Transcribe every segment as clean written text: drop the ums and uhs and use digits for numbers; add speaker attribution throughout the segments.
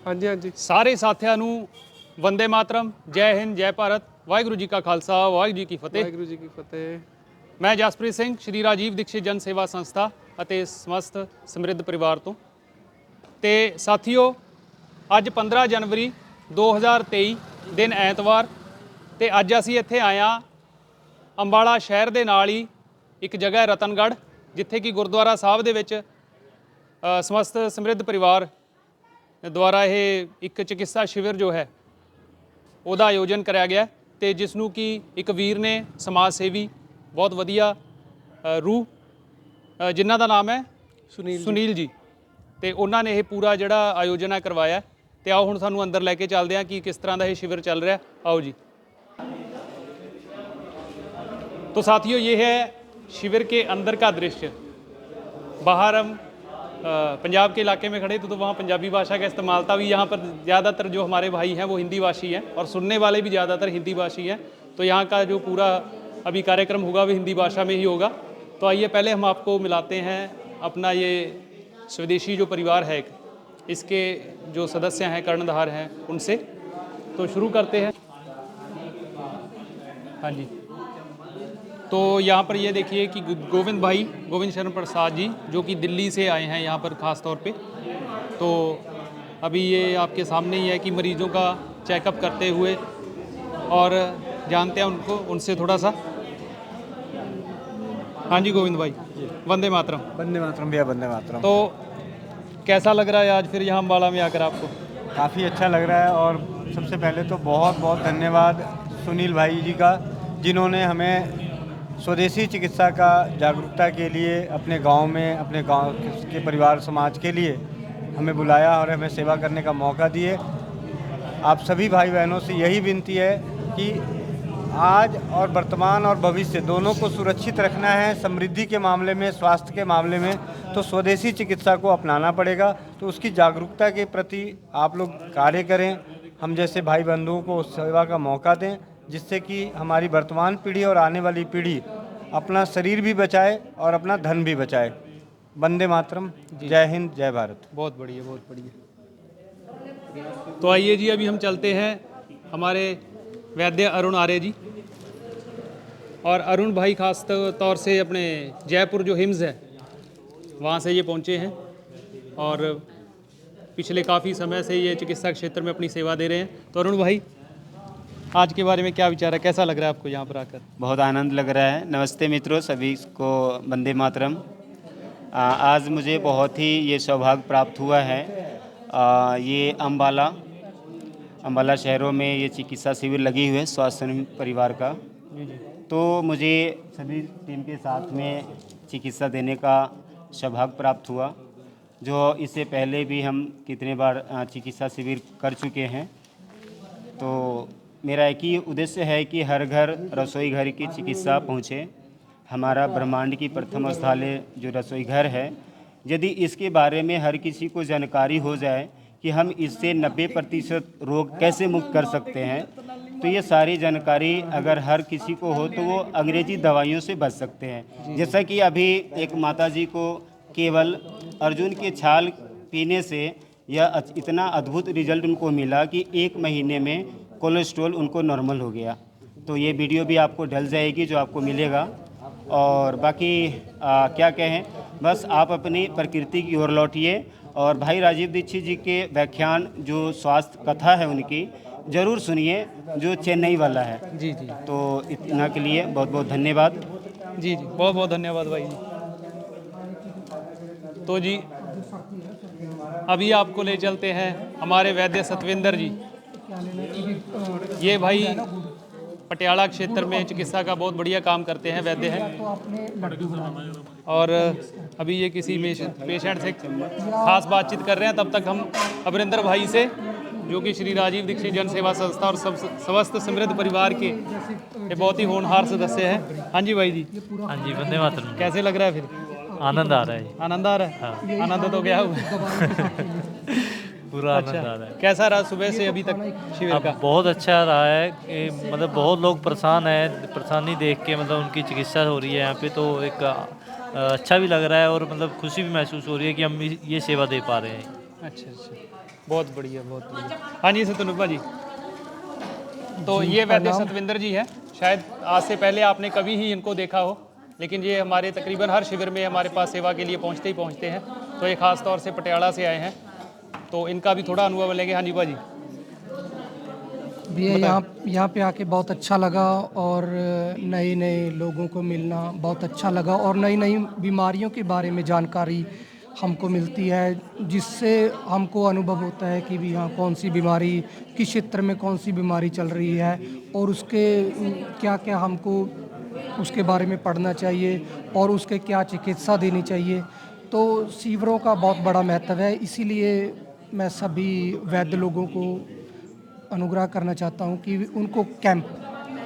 Speaker 1: हाँ जी हाँ जी।
Speaker 2: ਸਾਰੇ ਸਾਥੀਆਂ ਨੂੰ ਵੰਦੇ ਮਾਤਰਮ, ਜੈ ਹਿੰਦ, ਜੈ ਭਾਰਤ, ਵਾਹਿਗੁਰੂ ਜੀ ਕਾ ਖਾਲਸਾ, ਵਾਹਿਗੁਰੂ ਜੀ ਕੀ ਫਤਿਹ।
Speaker 1: ਵਾਹਿਗੁਰੂ ਜੀ ਕੀ ਫਤਿਹ।
Speaker 2: ਮੈਂ ਜਸਪ੍ਰੀਤ ਸਿੰਘ, ਸ਼੍ਰੀ ਰਾਜੀਵ ਦੀਕਸ਼ਿਤ ਜਨ ਸੇਵਾ ਸੰਸਥਾ ਅਤੇ ਸਮਸਤ ਸਮਰਿੱਧ ਪਰਿਵਾਰ ਤੋਂ। ਤੇ ਸਾਥੀਓ, ਅੱਜ 15 ਜਨਵਰੀ 2023 ਦਿਨ ਐਤਵਾਰ, ਤੇ ਅੱਜ ਅਸੀਂ ਇੱਥੇ ਆਏ ਹਾਂ ਅੰਬਾਲਾ ਸ਼ਹਿਰ ਦੇ ਨਾਲ ਹੀ ਇੱਕ ਜਗ੍ਹਾ ਹੈ ਰਤਨਗੜ੍ਹ, ਜਿੱਥੇ ਕਿ ਗੁਰਦੁਆਰਾ ਸਾਹਿਬ ਦੇ ਵਿੱਚ ਸਮਸਤ ਸਮਰਿੱਧ ਪਰਿਵਾਰ ਦੁਆਰਾ ਇਹ ਇੱਕ ਚਿਕਿਤਸਾ ਸ਼ਿਵਰ ਜੋ ਹੈ ਉਹਦਾ ਆਯੋਜਨ ਕਰਿਆ ਗਿਆ, ਤੇ ਜਿਸ ਨੂੰ ਕਿ ਇੱਕ ਵੀਰ ਨੇ ਸਮਾਜ ਸੇਵੀ ਬਹੁਤ ਵਧੀਆ ਰੂਹ ਜਿਨ੍ਹਾਂ ਦਾ ਨਾਮ ਹੈ ਸੁਨੀਲ ਜੀ, ਤੇ ਉਹਨਾਂ ਨੇ ਇਹ ਪੂਰਾ ਜਿਹੜਾ ਆਯੋਜਨ ਹੈ ਕਰਵਾਇਆ। ਤੇ ਆਓ ਹੁਣ ਸਾਨੂੰ ਅੰਦਰ ਲੈ ਕੇ ਚੱਲਦੇ ਹਾਂ ਕਿ ਕਿਸ ਤਰ੍ਹਾਂ ਦਾ ਇਹ ਸ਼ਿਵਰ ਚੱਲ ਰਿਹਾ। आओ जी। तो साथियों, ये है शिविर के अंदर का दृश्य। बाहर हम पंजाब के इलाके में खड़े थे तो वहाँ पंजाबी भाषा का इस्तेमाल था। अभी यहाँ पर ज़्यादातर जो हमारे भाई हैं वो हिंदी भाषी हैं और सुनने वाले भी ज़्यादातर हिंदी भाषी हैं, तो यहाँ का जो पूरा अभी कार्यक्रम होगा वो हिंदी भाषा में ही होगा। तो आइए पहले हम आपको मिलाते हैं अपना ये स्वदेशी जो परिवार है एक, इसके जो सदस्य हैं कर्णधार हैं उनसे। तो शुरू करते हैं। हाँ जी। तो यहाँ पर ये देखिए कि गोविंद भाई, गोविंद शरण प्रसाद जी, जो कि दिल्ली से आए हैं यहाँ पर ख़ास तौर पे। तो अभी ये आपके सामने ही है कि मरीज़ों का चेकअप करते हुए, और जानते हैं उनको, उनसे थोड़ा सा। हाँ जी गोविंद भाई, वंदे मातरम।
Speaker 3: वंदे मातरम भैया, वंदे मातरम।
Speaker 2: तो कैसा लग रहा है आज फिर यहाँ अम्बाला में आकर आपको?
Speaker 3: काफ़ी अच्छा लग रहा है, और सबसे पहले तो बहुत बहुत धन्यवाद सुनील भाई जी का, जिन्होंने हमें स्वदेशी चिकित्सा का जागरूकता के लिए अपने गांव में, अपने गांव के परिवार समाज के लिए हमें बुलाया और हमें सेवा करने का मौका दिए। आप सभी भाई बहनों से यही विनती है कि आज और वर्तमान और भविष्य दोनों को सुरक्षित रखना है। समृद्धि के मामले में, स्वास्थ्य के मामले में तो स्वदेशी चिकित्सा को अपनाना पड़ेगा। तो उसकी जागरूकता के प्रति आप लोग कार्य करें, हम जैसे भाई बंधुओं को सेवा का मौका दें, जिससे कि हमारी वर्तमान पीढ़ी और आने वाली पीढ़ी अपना शरीर भी बचाए और अपना धन भी बचाए। वंदे मातरम, जय हिंद, जय भारत।
Speaker 2: बहुत बढ़िया, बहुत बढ़िया। तो आइए जी, अभी हम चलते हैं हमारे वैद्य अरुण आर्य जी, और अरुण भाई खास तौर से अपने जयपुर जो हिम्स है वहाँ से ये पहुँचे हैं, और पिछले काफ़ी समय से ये चिकित्सा क्षेत्र में अपनी सेवा दे रहे हैं। तो अरुण भाई, आज के बारे में क्या विचार है, कैसा लग रहा है आपको यहाँ पर आकर?
Speaker 4: बहुत आनंद लग रहा है। नमस्ते मित्रों, सभी को वंदे मातरम। आज मुझे बहुत ही ये सौभाग्य प्राप्त हुआ है। ये अम्बाला शहरों में ये चिकित्सा शिविर लगी हुई है स्वास्थ्य परिवार का। तो मुझे सभी टीम के साथ में चिकित्सा देने का सौभाग्य प्राप्त हुआ, जो इससे पहले भी हम कितने बार चिकित्सा शिविर कर चुके हैं। तो मेरा एक ही उद्देश्य है कि हर घर रसोई घर की चिकित्सा पहुँचे। हमारा ब्रह्मांड की प्रथम स्थाल्य जो रसोई घर है, यदि इसके बारे में हर किसी को जानकारी हो जाए कि हम इससे 90% रोग कैसे मुक्त कर सकते हैं, तो ये सारी जानकारी अगर हर किसी को हो तो वो अंग्रेजी दवाइयों से बच सकते हैं। जैसा कि अभी एक माताजी को केवल अर्जुन के छाल पीने से यह इतना अद्भुत रिजल्ट उनको मिला कि 1 महीने में कोलेस्ट्रॉल उनको नॉर्मल हो गया। तो ये वीडियो भी आपको डल जाएगी, जो आपको मिलेगा। और बाकी क्या कहें, बस आप अपनी प्रकृति की ओर लौटिए, और भाई राजीव दीक्षित जी के व्याख्यान जो स्वास्थ्य कथा है उनकी ज़रूर सुनिए, जो चेन्नई वाला है।
Speaker 2: जी जी।
Speaker 4: तो इतना के लिए बहुत बहुत धन्यवाद।
Speaker 2: जी जी, बहुत बहुत धन्यवाद भाई जी। तो जी, अभी आपको ले चलते हैं हमारे वैद्य सतविंदर जी। ये भाई पटियाला क्षेत्र में चिकित्सा का बहुत बढ़िया काम करते हैं, वैद्य हैं, और अभी ये किसी पेशेंट से खास बातचीत कर रहे हैं। तब तक हम अमरिंदर भाई से, जो कि श्री राजीव दीक्षित जन सेवा संस्था और समस्त समृद्ध परिवार के ये बहुत ही होनहार सदस्य हैं। हाँ जी भाई जी।
Speaker 5: हाँ जी, वंदे मातरम।
Speaker 2: कैसे लग रहा है फिर?
Speaker 5: आनंद आ रहा है।
Speaker 2: आनंद आ रहा है? हाँ। आनंद तो क्या हुआ?
Speaker 5: पूरा आनंद आ रहा है।
Speaker 2: कैसा रहा सुबह से अभी तक शिविर का?
Speaker 5: बहुत अच्छा रहा है कि मतलब बहुत लोग परेशान हैं, परेशानी देख के मतलब उनकी चिकित्सा हो रही है यहाँ पे, तो एक अच्छा भी लग रहा है और मतलब खुशी भी महसूस हो रही है कि हम ये सेवा दे पा रहे हैं।
Speaker 2: अच्छा अच्छा, बहुत बढ़िया, बहुत बढ़िया। हाँ जी सतनुर भाजी, तो ये वैद्य सतविंदर जी हैं। शायद आज से पहले आपने कभी ही इनको देखा हो, लेकिन ये हमारे तकरीबन हर शिविर में हमारे पास सेवा के लिए पहुंचते ही पहुंचते हैं। तो ये खास तौर से पटियाला से आए हैं, तो इनका भी थोड़ा अनुभव लेंगे। हाँ जी भाजी।
Speaker 1: भैया यहाँ पे आके बहुत अच्छा लगा और नए नए लोगों को मिलना बहुत अच्छा लगा और नई नई बीमारियों के बारे में जानकारी हमको मिलती है, जिससे हमको अनुभव होता है कि भी हाँ कौन सी बीमारी किस क्षेत्र में कौन सी बीमारी चल रही है और उसके क्या क्या हमको उसके बारे में पढ़ना चाहिए और उसके क्या चिकित्सा देनी चाहिए। तो शिविरों का बहुत बड़ा महत्व है, इसीलिए मैं सभी वैद्य लोगों को अनुग्रह करना चाहता हूं कि उनको कैंप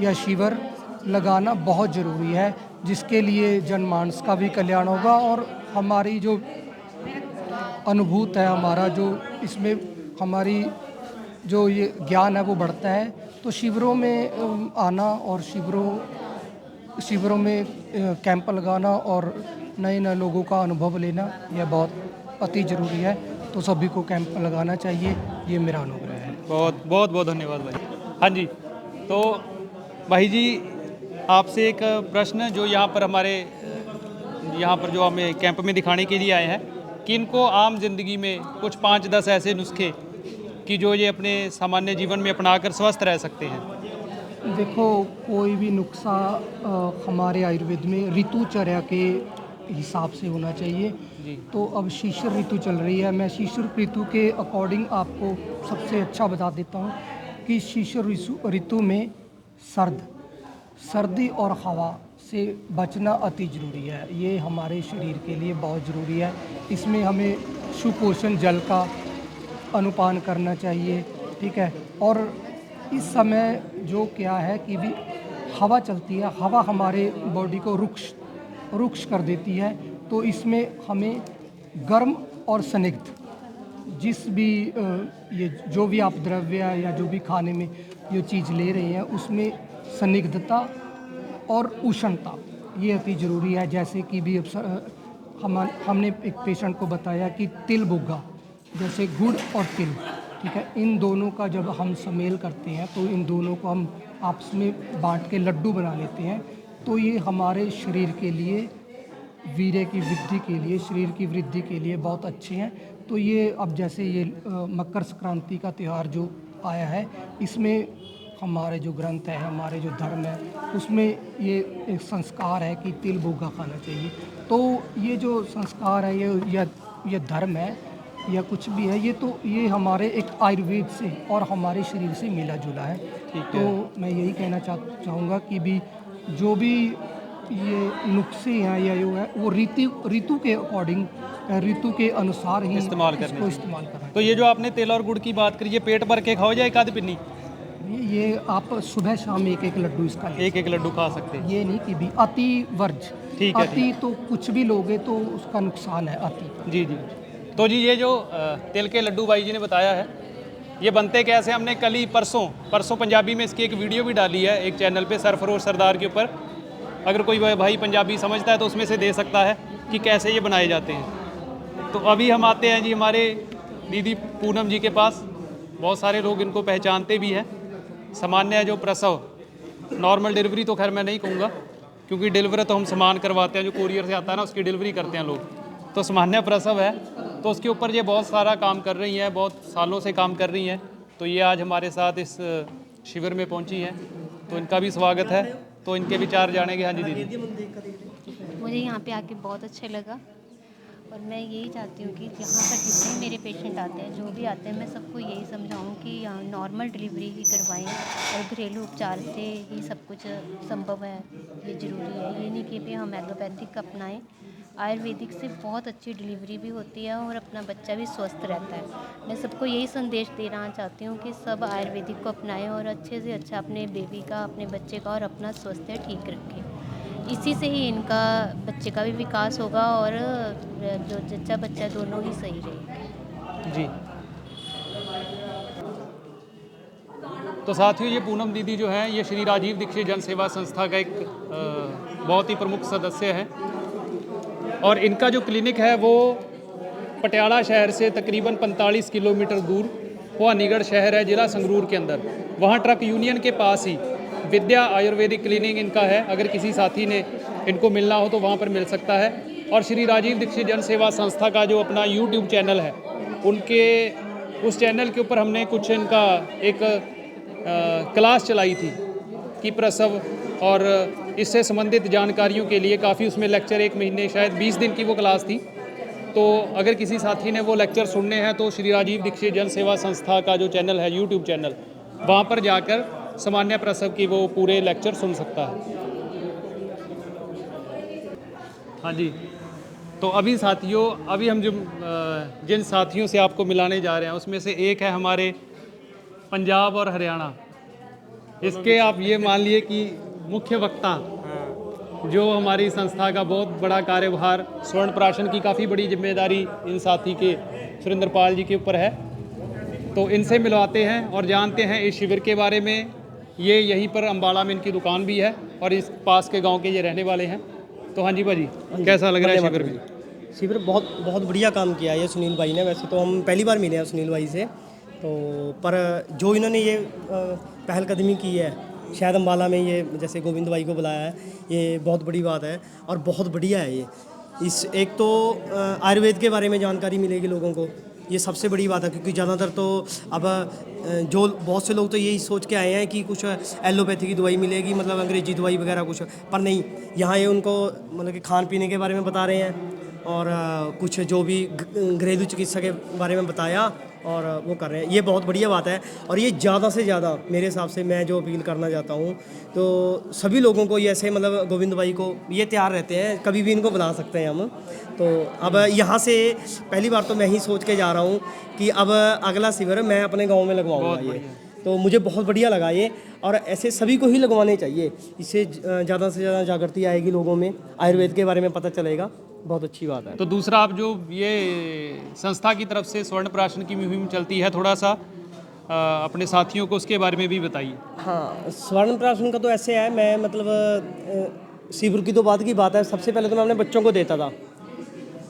Speaker 1: या शिविर लगाना बहुत ज़रूरी है, जिसके लिए जनमानस का भी कल्याण होगा और हमारी जो अनुभूत है, हमारा जो इसमें हमारी जो ये ज्ञान है वो बढ़ता है। तो शिविरों में आना और शिविरों में कैंप लगाना और नए नए लोगों का अनुभव लेना यह बहुत अति ज़रूरी है। तो सभी को कैंप लगाना चाहिए, ये मेरा अनुग्रह है।
Speaker 2: बहुत बहुत बहुत धन्यवाद भाई। हाँ जी, तो भाई जी आपसे एक प्रश्न जो यहाँ पर हमारे यहाँ पर जो हमें कैंप में दिखाने के लिए आए हैं कि इनको आम जिंदगी में कुछ 5-10 ऐसे नुस्खे कि जो ये अपने सामान्य जीवन में अपनाकर स्वस्थ रह सकते हैं।
Speaker 1: देखो, कोई भी नुस्खा हमारे आयुर्वेद में ऋतुचर्या के हिसाब से होना चाहिए। तो अब शिशिर ऋतु चल रही है, मैं शिशिर ऋतु के अकॉर्डिंग आपको सबसे अच्छा बता देता हूँ कि शिशिर ऋतु में सर्दी और हवा से बचना अति ज़रूरी है। ये हमारे शरीर के लिए बहुत ज़रूरी है। इसमें हमें सुपोषण जल का अनुपान करना चाहिए, ठीक है। और इस समय जो क्या है कि भी हवा चलती है, हवा हमारे बॉडी को रुक्ष कर देती है। तो इसमें हमें गर्म और स्निग्ध जिस भी ये जो भी आप द्रव्य या जो भी खाने में ये चीज़ ले रहे हैं उसमें स्निग्धता और उष्णता ये अति ज़रूरी है। जैसे कि भी हमने एक पेशेंट को बताया कि तिल बुग्गा, जैसे गुड़ और तिल, ठीक है, इन दोनों का जब हम सम्मेल करते हैं तो इन दोनों को हम आपस में बांट के लड्डू बना लेते हैं। तो ये हमारे शरीर के लिए वीर्य की वृद्धि के लिए, शरीर की वृद्धि के लिए बहुत अच्छे हैं। तो ये अब जैसे ये मकर संक्रांति का त्यौहार जो आया है, इसमें हमारे जो ग्रंथ है, हमारे जो धर्म है, उसमें ये एक संस्कार है कि तिल बुग्गा खाना चाहिए। तो ये जो संस्कार है, ये धर्म है या कुछ भी है, ये हमारे एक आयुर्वेद से और हमारे शरीर से मिला जुला है। तो मैं यही कहना चाहूँगा कि भी जो भी ये नुस्खे हैं या जो है वो ऋतु के अकॉर्डिंग, ऋतु के अनुसार ही
Speaker 2: इस्तेमाल
Speaker 1: इसको इस्तेमाल करना।
Speaker 2: तो ये जो आपने तिल और गुड़ की बात करी, ये पेट भर के खाओ या एक आध पिन्नी?
Speaker 1: ये आप सुबह शाम एक एक लड्डू इसका
Speaker 2: एक एक लड्डू खा सकते हैं।
Speaker 1: ये नहीं कि भी अति वर्ज,
Speaker 2: ठीक है,
Speaker 1: अति तो कुछ भी लोगे तो उसका नुकसान है अति।
Speaker 2: जी जी। तो जी ये जो तिल के लड्डू भाई जी ने बताया है, ये बनते कैसे, हमने कल ही परसों पंजाबी में इसकी एक वीडियो भी डाली है एक चैनल पे सरफरोश सरदार के ऊपर। अगर कोई भाई पंजाबी समझता है तो उसमें से दे सकता है कि कैसे ये बनाए जाते हैं। तो अभी हम आते हैं जी हमारे दीदी पूनम जी के पास। बहुत सारे लोग इनको पहचानते भी हैं। सामान्य जो प्रसव, नॉर्मल डिलीवरी तो खैर मैं नहीं कहूँगा, क्योंकि डिलीवरी तो हम सामान करवाते हैं, जो कोरियर से आता है ना उसकी डिलीवरी करते हैं लोग। तो सामान्य प्रसव है, तो उसके ऊपर ये बहुत सारा काम कर रही हैं, बहुत सालों से काम कर रही हैं। तो ये आज हमारे साथ इस शिविर में पहुंची हैं, तो इनका भी स्वागत है। तो इनके विचार जानेंगे। हाँ जी दीदी।
Speaker 6: मुझे यहाँ पे आके बहुत अच्छा लगा और मैं यही चाहती हूँ कि यहाँ पर जितने मेरे पेशेंट आते हैं, जो भी आते हैं, मैं सबको यही समझाऊँ कि यहाँ नॉर्मल डिलीवरी ही करवाएं और घरेलू उपचार से ही सब कुछ संभव है। ये ज़रूरी है, ये नहीं कि भी हम एलोपैथिक अपनाएं। आयुर्वेदिक से बहुत अच्छी डिलीवरी भी होती है और अपना बच्चा भी स्वस्थ रहता है। मैं सबको यही संदेश देना चाहती हूँ कि सब आयुर्वेदिक को अपनाएं और अच्छे से अच्छा अपने बेबी का, अपने बच्चे का और अपना स्वास्थ्य ठीक रखें। इसी से ही इनका बच्चे का भी विकास होगा और जो जच्चा बच्चा दोनों ही सही रहेंगे।
Speaker 2: जी। तो साथियों, ये पूनम दीदी जो है, ये श्री राजीव दीक्षित जन सेवा संस्था का एक बहुत ही प्रमुख सदस्य है और इनका जो क्लिनिक है वो पटियाला शहर से तकरीबन 45 किलोमीटर दूर भवानीगढ़ शहर है, ज़िला संगरूर के अंदर। वहाँ ट्रक यूनियन के पास ही विद्या आयुर्वेदिक क्लिनिक इनका है। अगर किसी साथी ने इनको मिलना हो तो वहाँ पर मिल सकता है। और श्री राजीव दीक्षित जन सेवा संस्था का जो अपना यूट्यूब चैनल है, उनके उस चैनल के ऊपर हमने कुछ इनका एक क्लास चलाई थी कि प्रसव और इससे संबंधित जानकारियों के लिए काफ़ी उसमें लेक्चर, एक महीने शायद 20 दिन की वो क्लास थी। तो अगर किसी साथी ने वो लेक्चर सुनने हैं तो श्री राजीव दीक्षित जन सेवा संस्था का जो चैनल है, यूट्यूब चैनल, वहाँ पर जाकर सामान्य प्रसव की वो पूरे लेक्चर सुन सकता है। हाँ जी, तो अभी साथियों, अभी हम जो जिन साथियों से आपको मिलाने जा रहे हैं उसमें से एक है हमारे पंजाब और हरियाणा, इसके आप ये मान लिए कि मुख्य वक्ता, जो हमारी संस्था का बहुत बड़ा कार्यभार, स्वर्ण प्राशन की काफ़ी बड़ी जिम्मेदारी इन साथी के सुरेंद्र पाल जी के ऊपर है। तो इनसे मिलवाते हैं और जानते हैं इस शिविर के बारे में। ये यहीं पर अम्बाला में इनकी दुकान भी है और इस पास के गांव के ये रहने वाले हैं। तो हाँ जी भाजी, कैसा लग रहा है शिविर में?
Speaker 7: शिविर बहुत बहुत बढ़िया काम किया है ये सुनील भाई ने। वैसे तो हम पहली बार मिले हैं सुनील भाई से, तो पर जो इन्होंने ये पहलकदमी की है, शायद अम्बाला में ये जैसे गोविंद भाई को बुलाया है, ये बहुत बड़ी बात है और बहुत बढ़िया है ये। इस एक तो आयुर्वेद के बारे में जानकारी मिलेगी लोगों को, ये सबसे बड़ी बात है। क्योंकि ज़्यादातर तो अब जो बहुत से लोग तो यही सोच के आए हैं कि कुछ एलोपैथी की दवाई मिलेगी, मतलब अंग्रेजी दवाई वगैरह कुछ, पर नहीं, यहाँ ये उनको मतलब कि खान पीने के बारे में बता रहे हैं और कुछ जो भी घरेलू चिकित्सा के बारे में बताया और वो कर रहे हैं। ये बहुत बढ़िया बात है। और ये ज़्यादा से ज़्यादा मेरे हिसाब से मैं जो अपील करना चाहता हूँ तो सभी लोगों को, ये ऐसे मतलब गोविंद भाई को, ये तैयार रहते हैं, कभी भी इनको बुला सकते हैं हम। तो अब यहाँ से पहली बार तो मैं ही सोच के जा रहा हूँ कि अब अगला शिविर मैं अपने गाँव में लगवाऊँगा ये, तो मुझे बहुत बढ़िया लगा ये। और ऐसे सभी को ही लगवाने चाहिए, इससे ज़्यादा से ज़्यादा जागृति आएगी लोगों में, आयुर्वेद के बारे में पता चलेगा, बहुत अच्छी बात है।
Speaker 2: तो दूसरा, आप जो ये संस्था की तरफ से स्वर्ण प्राशन की मुहिम चलती है, थोड़ा सा अपने साथियों को उसके बारे में भी बताइए।
Speaker 7: हाँ, स्वर्ण प्राशन का तो ऐसे है, मैं मतलब शिविर की तो बात की बात है, सबसे पहले तो मैं अपने बच्चों को देता था।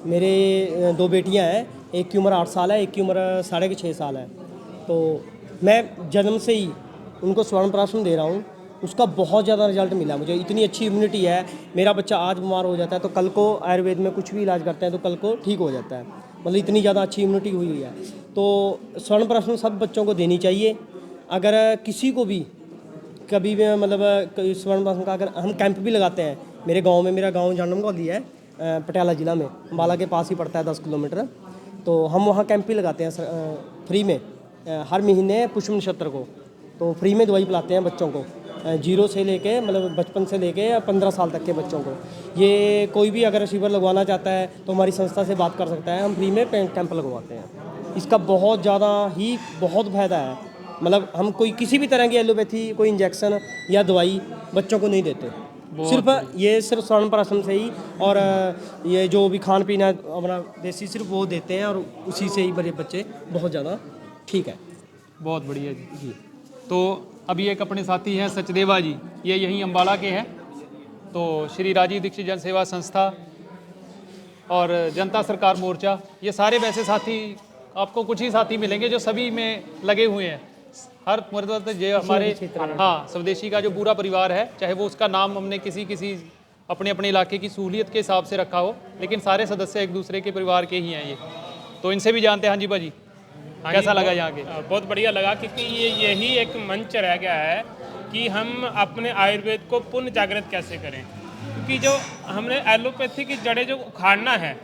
Speaker 7: मेरे 2 बेटियां हैं, एक की उम्र 8 साल है, एक की उम्र 6.5 साल है। तो मैं जन्म से ही उनको स्वर्ण प्राशन दे रहा हूँ। उसका बहुत ज़्यादा रिजल्ट मिला मुझे, इतनी अच्छी इम्यूनिटी है। मेरा बच्चा आज बीमार हो जाता है तो कल को आयुर्वेद में कुछ भी इलाज करते हैं तो कल को ठीक हो जाता है, मतलब इतनी ज़्यादा अच्छी इम्यूनिटी हुई है। तो स्वर्ण प्राशन सब बच्चों को देनी चाहिए। अगर किसी को भी कभी भी मतलब स्वर्ण प्राशन का अगर हम कैंप भी लगाते हैं, मेरे गाँव में, मेरा गाँव जानम गौली है, पटियाला ज़िला में, अम्बाला के पास ही पड़ता है 10 किलोमीटर। तो हम वहाँ कैंप भी लगाते हैं फ्री में, हर महीने पुष्प नक्षत्र को, तो फ्री में दवाई पिलाते हैं बच्चों को, 0 से लेके मतलब बचपन से लेके 15 साल तक के बच्चों को। ये कोई भी अगर शिविर लगवाना चाहता है तो हमारी संस्था से बात कर सकता है, हम फ्री में कैंप लगवाते हैं। इसका बहुत ज़्यादा ही बहुत फायदा है। मतलब हम कोई किसी भी तरह की एलोपैथी, कोई इंजेक्शन या दवाई बच्चों को नहीं देते, सिर्फ स्वर्ण प्राशन से ही, और ये जो भी खान पीना अपना देसी सिर्फ वो देते हैं और उसी से ही बड़े बच्चे बहुत ज़्यादा ठीक है।
Speaker 2: बहुत बढ़िया जी। तो अभी एक अपने साथी हैं सचदेवा जी, ये यहीं अम्बाला के हैं। तो श्री राजीव दीक्षित जन सेवा संस्था और जनता सरकार मोर्चा, ये सारे वैसे साथी, आपको कुछ ही साथी मिलेंगे जो सभी में लगे हुए हैं। हर मतलब जो हमारे, हाँ, स्वदेशी का जो पूरा परिवार है, चाहे वो उसका नाम हमने किसी अपने अपने इलाके की सहूलियत के हिसाब से रखा हो, लेकिन सारे सदस्य एक दूसरे के परिवार के ही हैं ये। तो इनसे भी जानते हैं। हाँ जी भाजी, कैसा लगा यहाँ के?
Speaker 8: बहुत बढ़िया लगा, क्योंकि ये यही एक मंच रह गया है कि हम अपने आयुर्वेद को पुनः जागृत कैसे करें। क्योंकि जो हमने एलोपैथी की जड़ें जो उखाड़ना है,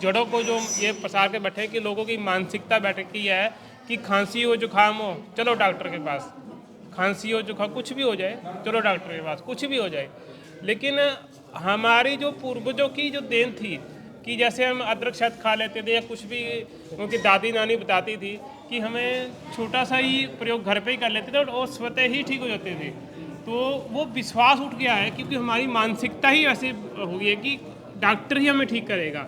Speaker 8: जड़ों को जो ये पसार के बैठे कि लोगों की मानसिकता बैठ की है कि खांसी हो, जुकाम हो, चलो डॉक्टर के पास, खांसी हो, जुकाम, कुछ भी हो जाए चलो डॉक्टर के पास, कुछ भी हो जाए। लेकिन हमारी जो पूर्वजों की जो देन थी कि जैसे हम अदरक शहद खा लेते थे या कुछ भी, उनकी दादी नानी बताती थी कि हमें छोटा सा ही प्रयोग घर पे ही कर लेते थे और स्वतः ही ठीक हो जाते थे। तो वो विश्वास उठ गया है, क्योंकि हमारी मानसिकता ही ऐसी हो गई है कि डॉक्टर ही हमें ठीक करेगा।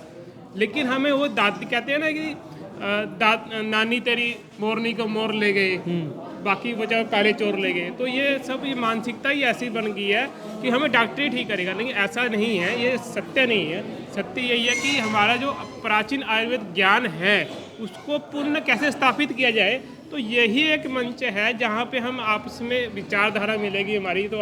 Speaker 8: लेकिन हमें वो दादी कहते हैं ना कि नानी तेरी मोरनी को मोर ले गई, बाकी बचा काले चोर ले गए। तो ये सब ये मानसिकता ही ऐसी बन गई है कि हमें डॉक्टर ही ठीक करेगा, लेकिन ऐसा नहीं है, ये सत्य नहीं है। सत्य यही है कि हमारा जो प्राचीन आयुर्वेद ज्ञान है उसको पुनः कैसे स्थापित किया जाए। तो यही एक मंच है जहाँ पे हम आपस में विचारधारा मिलेगी हमारी, तो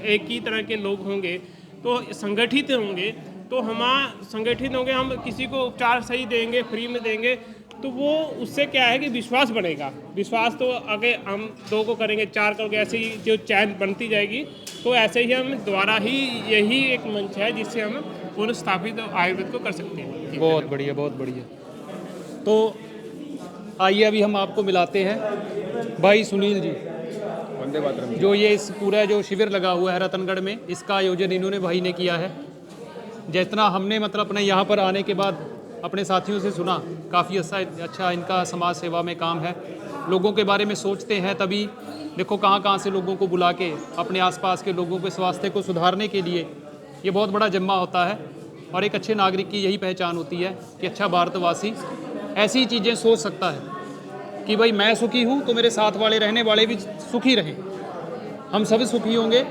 Speaker 8: एक ही तरह के लोग होंगे, तो संगठित होंगे, तो हम संगठित होंगे, हम किसी को उपचार सही देंगे, फ्री में देंगे, तो वो उससे क्या है कि विश्वास बढ़ेगा। विश्वास तो अगर हम 2 को करेंगे, 4 करोगे, ऐसे ही जो चैन बनती जाएगी। तो ऐसे ही हम द्वारा ही यही एक मंच है जिससे हम पुनर्स्थापित आयुर्वेद को कर सकते हैं।
Speaker 2: बहुत बढ़िया, बहुत बढ़िया। तो आइए अभी हम आपको मिलाते हैं भाई सुनील जी,
Speaker 9: वंदे मातरम।
Speaker 2: जो ये इस पूरा जो शिविर लगा हुआ है रतनगढ़ में, इसका आयोजन इन्होंने भाई ने किया है। जितना हमने मतलब अपने यहाँ पर आने के बाद अपने साथियों से सुना, काफ़ी अच्छा इनका समाज सेवा में काम है। लोगों के बारे में सोचते हैं, तभी देखो कहाँ से लोगों को बुला के अपने आसपास के लोगों के स्वास्थ्य को सुधारने के लिए ये बहुत बड़ा जिम्मा होता है। और एक अच्छे नागरिक की यही पहचान होती है कि अच्छा भारतवासी ऐसी चीज़ें सोच सकता है कि भाई मैं सुखी हूँ तो मेरे साथ वाले रहने वाले भी सुखी रहें, हम सभी सुखी होंगे,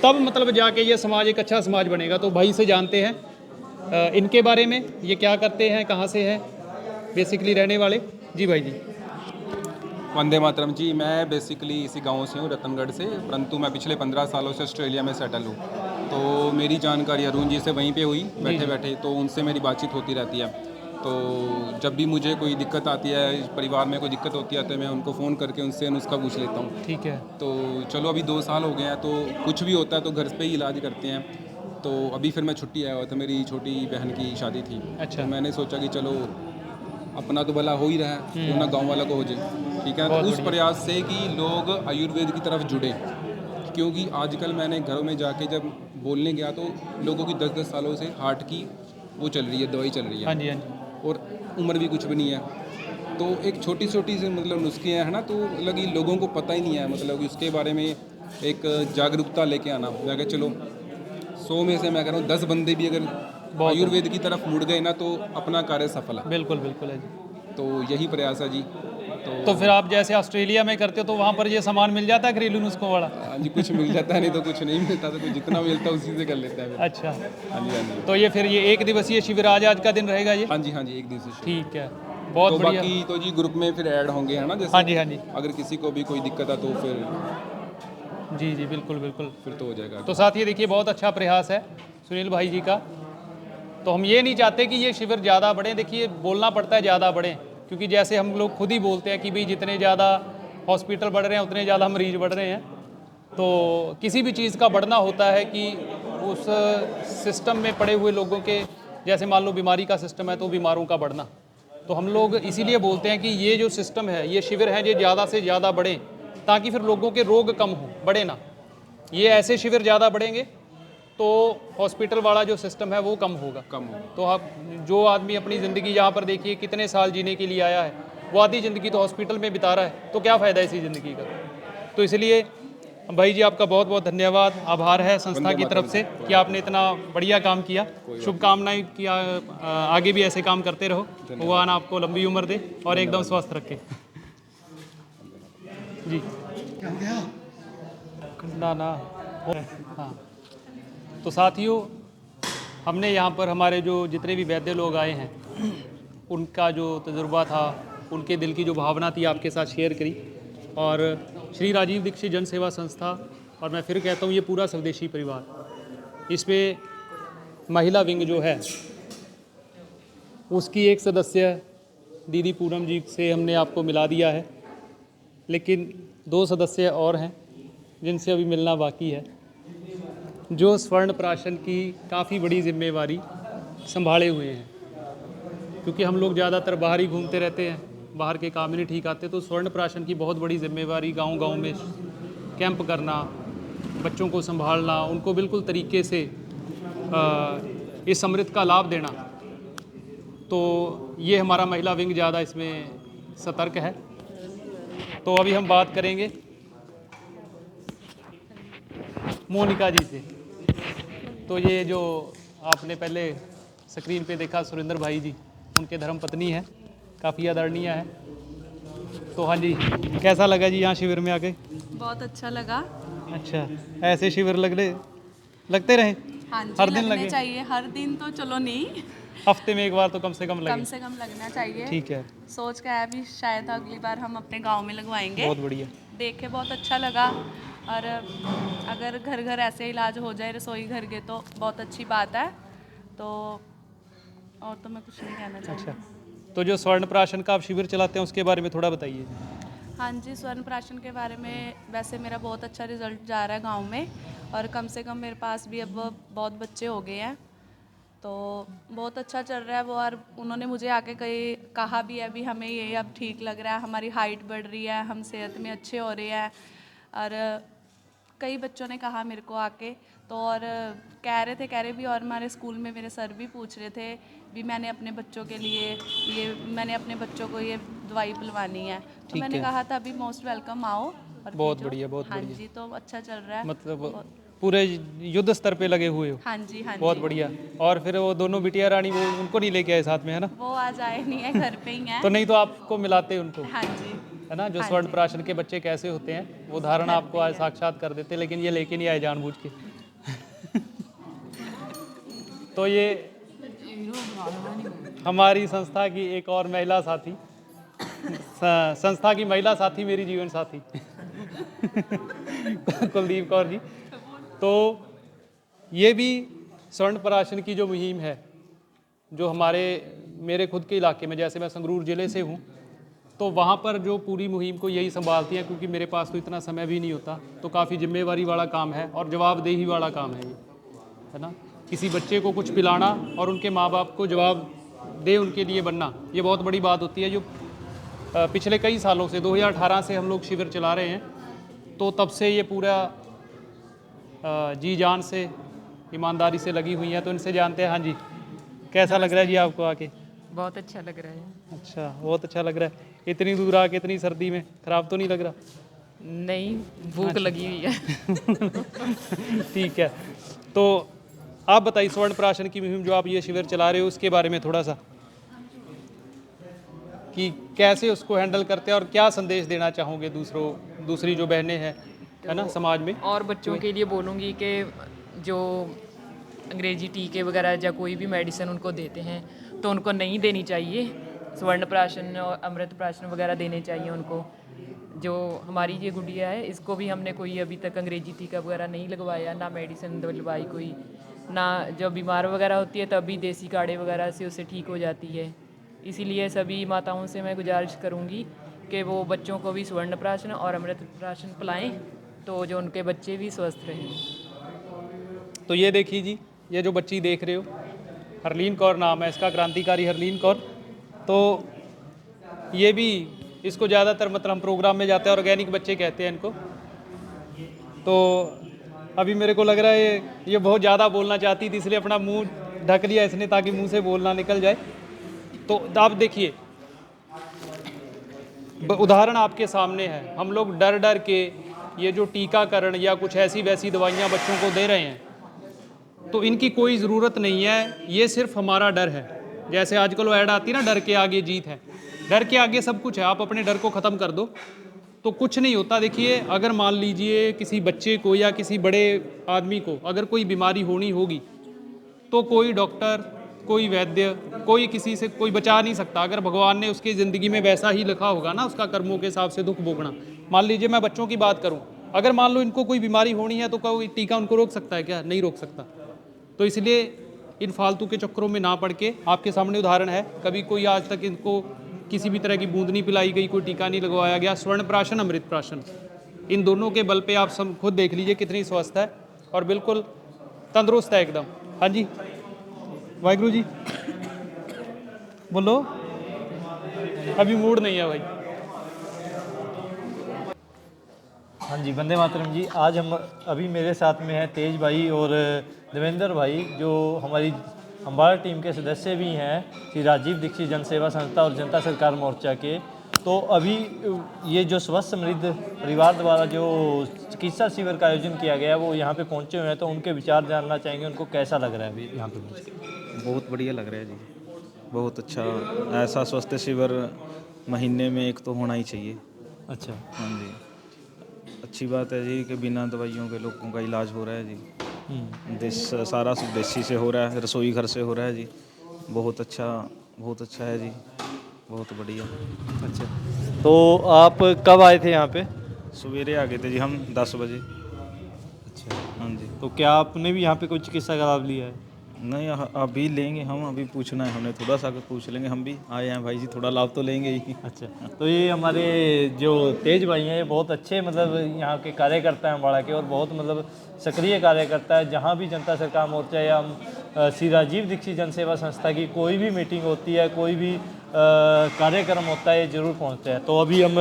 Speaker 2: तब मतलब जाके ये समाज एक अच्छा समाज बनेगा। तो भाई से जानते हैं इनके बारे में, ये क्या करते हैं, कहाँ से हैं बेसिकली रहने वाले। जी भाई जी।
Speaker 9: वंदे मातरम जी। मैं बेसिकली इसी गांव से हूँ, रतनगढ़ से, परंतु मैं पिछले 15 सालों से ऑस्ट्रेलिया में सेटल हूँ। तो मेरी जानकारी अरुण जी से वहीं पे हुई बैठे बैठे, तो उनसे मेरी बातचीत होती रहती है। तो जब भी मुझे कोई दिक्कत आती है, परिवार में कोई दिक्कत होती है, तो मैं उनको फ़ोन करके उनसे नुस्खा पूछ लेता हूँ।
Speaker 2: ठीक है।
Speaker 9: तो चलो अभी 2 साल हो गए हैं, तो कुछ भी होता है तो घर पे ही इलाज करते हैं। तो अभी फिर मैं छुट्टी आया हुआ था, मेरी छोटी बहन की शादी थी।
Speaker 2: अच्छा।
Speaker 9: तो मैंने सोचा कि चलो अपना तो भला हो ही रहा है, तो ना गाँव वाला को हो जाए, ठीक है। तो उस प्रयास से कि लोग आयुर्वेद की तरफ जुड़े, क्योंकि आजकल मैंने घरों में जाके जब बोलने गया तो लोगों की 10-10 सालों से हार्ट की वो चल रही है, दवाई चल रही है।
Speaker 2: हाँ जी, हाँ जी।
Speaker 9: और उम्र भी कुछ भी नहीं है। तो एक छोटी छोटी से मतलब नुस्खे हैं, है ना, तो लगी लोगों को पता ही नहीं है, मतलब इसके बारे में एक जागरूकता लेके आना। मैं कह चलो 100 में से मैं कह रहा हूँ 10 बंदे भी अगर आयुर्वेद की तरफ मुड़ गए ना तो अपना कार्य सफल है।
Speaker 2: बिल्कुल बिल्कुल है जी।
Speaker 9: तो यही प्रयास है जी।
Speaker 2: तो फिर आप जैसे ऑस्ट्रेलिया में करते हो तो वहाँ पर ये सामान मिल जाता है घरेलू नुस्खों वाला?
Speaker 9: हाँ जी, कुछ मिल जाता है, नहीं तो कुछ नहीं मिलता, तो जितना मिलता है उसी से कर लेता है।
Speaker 2: अच्छा।
Speaker 9: हाँ जी, हाँ जी।
Speaker 2: तो ये फिर ये 1 दिवसीय शिविर आज का दिन रहेगा ये?
Speaker 9: हाँ जी, हाँ जी, 1 दिन से।
Speaker 2: ठीक है, बहुत
Speaker 9: तो
Speaker 2: बढ़िया।
Speaker 9: बाकी तो जी ग्रुप में फिर ऐड होंगे, है ना, जैसे
Speaker 2: हाँ जी, हाँ जी।
Speaker 9: अगर किसी को भी कोई दिक्कत है तो फिर
Speaker 2: जी जी बिल्कुल बिल्कुल,
Speaker 9: फिर तो हो जाएगा।
Speaker 2: तो साथ ये देखिए बहुत अच्छा प्रयास है सुनील भाई जी का। तो हम ये नहीं चाहते कि ये शिविर ज़्यादा बढ़े, देखिए बोलना पड़ता है ज़्यादा बढ़े, क्योंकि जैसे हम लोग खुद ही बोलते हैं कि भाई जितने ज़्यादा हॉस्पिटल बढ़ रहे हैं उतने ज़्यादा मरीज बढ़ रहे हैं। तो किसी भी चीज़ का बढ़ना होता है कि उस सिस्टम में पड़े हुए लोगों के, जैसे मान लो बीमारी का सिस्टम है तो बीमारों का बढ़ना। तो हम लोग इसीलिए बोलते हैं कि ये जो सिस्टम है, ये शिविर हैं, ये ज़्यादा से ज़्यादा बढ़ें, ताकि फिर लोगों के रोग कम हो, बढ़े ना। ये ऐसे शिविर ज़्यादा बढ़ेंगे तो हॉस्पिटल वाला जो सिस्टम है वो कम होगा। तो आप जो आदमी अपनी ज़िंदगी यहाँ पर देखिए कितने साल जीने के लिए आया है, वो आधी ज़िंदगी तो हॉस्पिटल में बिता रहा है, तो क्या फ़ायदा इसी ज़िंदगी का। तो इसलिए भाई जी आपका बहुत बहुत धन्यवाद, आभार है संस्था की तरफ से कि आपने इतना बढ़िया काम किया। शुभकामनाएं कि आगे भी ऐसे काम करते रहो, भगवान आपको लंबी उम्र दे और एकदम स्वस्थ रखे जी। ना हाँ। तो साथियों, हमने यहाँ पर हमारे जो जितने भी वैद्य लोग आए हैं उनका जो तजुर्बा था, उनके दिल की जो भावना थी आपके साथ शेयर करी। और श्री राजीव दीक्षित जन सेवा संस्था, और मैं फिर कहता हूँ ये पूरा स्वदेशी परिवार, इसमें महिला विंग जो है उसकी एक सदस्य दीदी पूनम जी से हमने आपको मिला दिया है, लेकिन 2 सदस्य और हैं जिनसे अभी मिलना बाकी है, जो स्वर्ण प्राशन की काफ़ी बड़ी जिम्मेवारी संभाले हुए हैं। क्योंकि हम लोग ज़्यादातर बाहर ही घूमते रहते हैं, बाहर के काम ही नहीं ठीक आते, तो स्वर्ण प्राशन की बहुत बड़ी जिम्मेवारी गांव-गांव में कैंप करना, बच्चों को संभालना, उनको बिल्कुल तरीके से इस अमृत का लाभ देना। तो ये हमारा महिला विंग ज़्यादा इसमें सतर्क है। तो अभी हम बात करेंगे मोनिका जी से। तो ये जो आपने पहले स्क्रीन पे देखा सुरेंद्र भाई जी, उनके धर्मपत्नी हैं, काफ़ी आदरणीय है। तो हाँ जी, कैसा लगा जी यहाँ शिविर में आके?
Speaker 10: बहुत अच्छा लगा।
Speaker 2: अच्छा, ऐसे शिविर लगते रहे?
Speaker 10: हाँ जी,
Speaker 2: हर दिन
Speaker 10: लगने
Speaker 2: लगे?
Speaker 10: चाहिए। हर दिन तो चलो नहीं,
Speaker 2: हफ्ते में एक बार तो कम से कम
Speaker 10: कम
Speaker 2: लगे।
Speaker 10: से कम लगना चाहिए।
Speaker 2: ठीक है,
Speaker 10: सोच के आया भी शायद अगली बार हम अपने गांव में लगवाएंगे।
Speaker 2: बहुत बढ़िया।
Speaker 10: देख के बहुत अच्छा लगा। और अगर घर घर ऐसे इलाज हो जाए रसोई घर के तो बहुत अच्छी बात है। तो और तो मैं कुछ नहीं कहना चाहती।
Speaker 2: अच्छा, तो जो स्वर्ण प्राशन का आप शिविर चलाते हैं उसके बारे में थोड़ा बताइए।
Speaker 10: हाँ जी, स्वर्ण प्राशन के बारे में वैसे मेरा बहुत अच्छा रिजल्ट जा रहा है गांव में, और कम से कम मेरे पास भी अब बहुत बच्चे हो गए हैं, तो बहुत अच्छा चल रहा है वो। और उन्होंने मुझे आके कहा भी है भी हमें ये अब ठीक लग रहा है, हमारी हाइट बढ़ रही है, हम सेहत में अच्छे हो रहे हैं। और कई बच्चों ने कहा मेरे को आके, तो और कह रहे भी, और हमारे स्कूल में मेरे सर भी पूछ रहे थे भी मैंने अपने बच्चों के लिए मैंने अपने बच्चों को ये दवाई पिलवानी है। तो मैंने कहा था अभी मोस्ट वेलकम आओ और
Speaker 2: बहुत
Speaker 10: भेजो।
Speaker 2: बढ़िया, बहुत
Speaker 10: हाँ
Speaker 2: बढ़िया।
Speaker 10: जी, तो अच्छा चल रहा है
Speaker 2: मतलब पूरे युद्ध स्तर पे लगे हुए हो?
Speaker 10: हाँ जी, हाँ
Speaker 2: बहुत
Speaker 10: जी।
Speaker 2: बढ़िया। और फिर वो दोनों बिटिया रानी, वो उनको नहीं लेके आए साथ में, है ना?
Speaker 10: वो आज आए नहीं है, घर पे ही हैं।
Speaker 2: तो नहीं तो आपको मिलाते उनको,
Speaker 10: हाँ जी,
Speaker 2: है ना? जो
Speaker 10: हाँ
Speaker 2: स्वर्ण
Speaker 10: जी।
Speaker 2: प्राशन के बच्चे कैसे होते हैं वो धारणा आपको आज साक्षात कर देते, लेकिन ये लेके नहीं आए जानबूझ के। तो ये हमारी संस्था की एक और महिला साथी, संस्था की महिला साथी, मेरी जीवन साथी कुलदीप कौर जी। तो ये भी स्वर्ण प्राशन की जो मुहिम है, जो मेरे खुद के इलाके में, जैसे मैं संगरूर ज़िले से हूँ, तो वहाँ पर जो पूरी मुहिम को यही संभालती है, क्योंकि मेरे पास तो इतना समय भी नहीं होता, तो काफ़ी जिम्मेवारी वाला काम है और जवाबदेही वाला काम है ये, है ना? किसी बच्चे को कुछ पिलाना और उनके माँ बाप को जवाब दे उनके लिए बनना, ये बहुत बड़ी बात होती है। जो पिछले कई सालों से 2018 से हम लोग शिविर चला रहे हैं, तो तब से ये पूरा जी जान से, ईमानदारी से लगी हुई हैं। तो इनसे जानते हैं। हाँ जी, कैसा लग रहा है जी आपको आके?
Speaker 11: बहुत अच्छा लग रहा है।
Speaker 2: अच्छा, बहुत अच्छा लग रहा है। इतनी दूर आके, इतनी सर्दी में खराब तो नहीं लग रहा?
Speaker 11: नहीं, भूख लगी हुई है।
Speaker 2: ठीक है, तो आप बताइए स्वर्ण प्राशन की मुहिम जो आप ये शिविर चला रहे हो उसके बारे में थोड़ा सा, कि कैसे उसको हैंडल करते हैं और क्या संदेश देना चाहोगे दूसरी जो बहनें हैं, है ना, समाज में?
Speaker 11: और बच्चों के लिए बोलूँगी कि जो अंग्रेजी टीके वगैरह या कोई भी मेडिसिन उनको देते हैं तो उनको नहीं देनी चाहिए। स्वर्ण प्राशन और अमृत प्राशन वगैरह देने चाहिए उनको। जो हमारी ये गुड़िया है, इसको भी हमने कोई अभी तक अंग्रेजी टीका वगैरह नहीं लगवाया, ना मेडिसिन दिलवाई कोई, ना जब बीमार वगैरह होती है तभी देसी काढ़े वगैरह से उसे ठीक हो जाती है। इसीलिए सभी माताओं से मैं गुजारिश करूँगी कि वो बच्चों को भी स्वर्ण प्राशन और अमृत प्राशन पिलाएँ, तो जो उनके बच्चे भी स्वस्थ रहें।
Speaker 2: तो ये देखिए जी, ये जो बच्ची देख रहे हो, हरलीन कौर नाम है इसका, क्रांतिकारी हरलीन कौर। तो ये भी, इसको ज़्यादातर मतलब हम प्रोग्राम में जाते हैं ऑर्गेनिक बच्चे कहते हैं इनको। तो अभी मेरे को लग रहा है ये बहुत ज़्यादा बोलना चाहती थी, इसलिए अपना मुंह ढक लिया इसने ताकि मुंह से बोलना निकल जाए। तो आप देखिए, उदाहरण आपके सामने है। हम लोग डर डर के ये जो टीकाकरण या कुछ ऐसी वैसी दवाइयाँ बच्चों को दे रहे हैं, तो इनकी कोई ज़रूरत नहीं है। ये सिर्फ हमारा डर है। जैसे आजकल वो ऐड आती है ना, डर के आगे जीत है। डर के आगे सब कुछ है। आप अपने डर को ख़त्म कर दो तो कुछ नहीं होता। देखिए, अगर मान लीजिए किसी बच्चे को या किसी बड़े आदमी को अगर कोई बीमारी होनी होगी, तो कोई डॉक्टर, कोई वैद्य, कोई किसी से कोई बचा नहीं सकता। अगर भगवान ने उसकी ज़िंदगी में वैसा ही लिखा होगा ना, उसका कर्मों के हिसाब से दुख भोगना। मान लीजिए मैं बच्चों की बात करूं, अगर मान लो इनको कोई बीमारी होनी है तो कोई टीका उनको रोक सकता है क्या? नहीं रोक सकता। तो इसलिए इन फालतू के चक्करों में ना पड़ के, आपके सामने उदाहरण है, कभी कोई आज तक इनको किसी भी तरह की बूंद नहीं पिलाई गई, कोई टीका नहीं लगवाया गया। स्वर्ण प्राशन, अमृत प्राशन, इन दोनों के बल पे आप सब खुद देख लीजिए कितनी स्वस्थ है और बिल्कुल तंदुरुस्त है एकदम। हाँ जी, वाहिगुरु जी बोलो। अभी मूड नहीं है भाई।
Speaker 5: हाँ जी, वंदे मातरम जी। आज हम अभी मेरे साथ में हैं तेज भाई और देवेंद्र भाई, जो हमारी अम्बाला टीम के सदस्य भी हैं, श्री राजीव दीक्षित जन सेवा संस्था और जनता सरकार मोर्चा के। तो अभी ये जो स्वस्थ समृद्ध परिवार द्वारा जो चिकित्सा शिविर का आयोजन किया गया है, वो यहाँ पे पहुँचे हुए हैं, तो उनके विचार जानना चाहेंगे, उनको कैसा लग रहा है अभी यहाँ पे पहुँच के?
Speaker 12: बहुत बढ़िया लग रहा है जी, बहुत अच्छा। ऐसा स्वास्थ्य शिविर महीने में एक तो होना ही चाहिए।
Speaker 5: अच्छा।
Speaker 12: हाँ जी, अच्छी बात है जी कि बिना दवाइयों के लोगों का इलाज हो रहा है जी। सारा स्वदेशी से हो रहा है, रसोई घर से हो रहा है जी। बहुत अच्छा है जी, बहुत बढ़िया।
Speaker 5: अच्छा, तो आप कब आए थे यहाँ पे?
Speaker 12: सवेरे आ गए थे जी हम 10 बजे।
Speaker 5: अच्छा,
Speaker 12: हाँ जी।
Speaker 5: तो क्या आपने भी यहाँ पे कोई चिकित्सा का लाभ लिया है?
Speaker 12: नहीं, अभी लेंगे हम, अभी पूछना है हमने, थोड़ा सा पूछ लेंगे, हम भी आए हैं भाई जी, थोड़ा लाभ तो लेंगे ही।
Speaker 5: अच्छा, तो ये हमारे जो तेज भाई हैं ये बहुत अच्छे मतलब यहाँ के कार्यकर्ता हैं अम्बाड़ा के, और बहुत मतलब सक्रिय कार्यकर्ता है। जहाँ भी जनता सरकार मोर्चा या हम श्री राजीव दीक्षित जन सेवा संस्था की कोई भी मीटिंग होती है, कोई भी कार्यक्रम होता है, ये जरूर पहुँचते हैं। तो अभी हम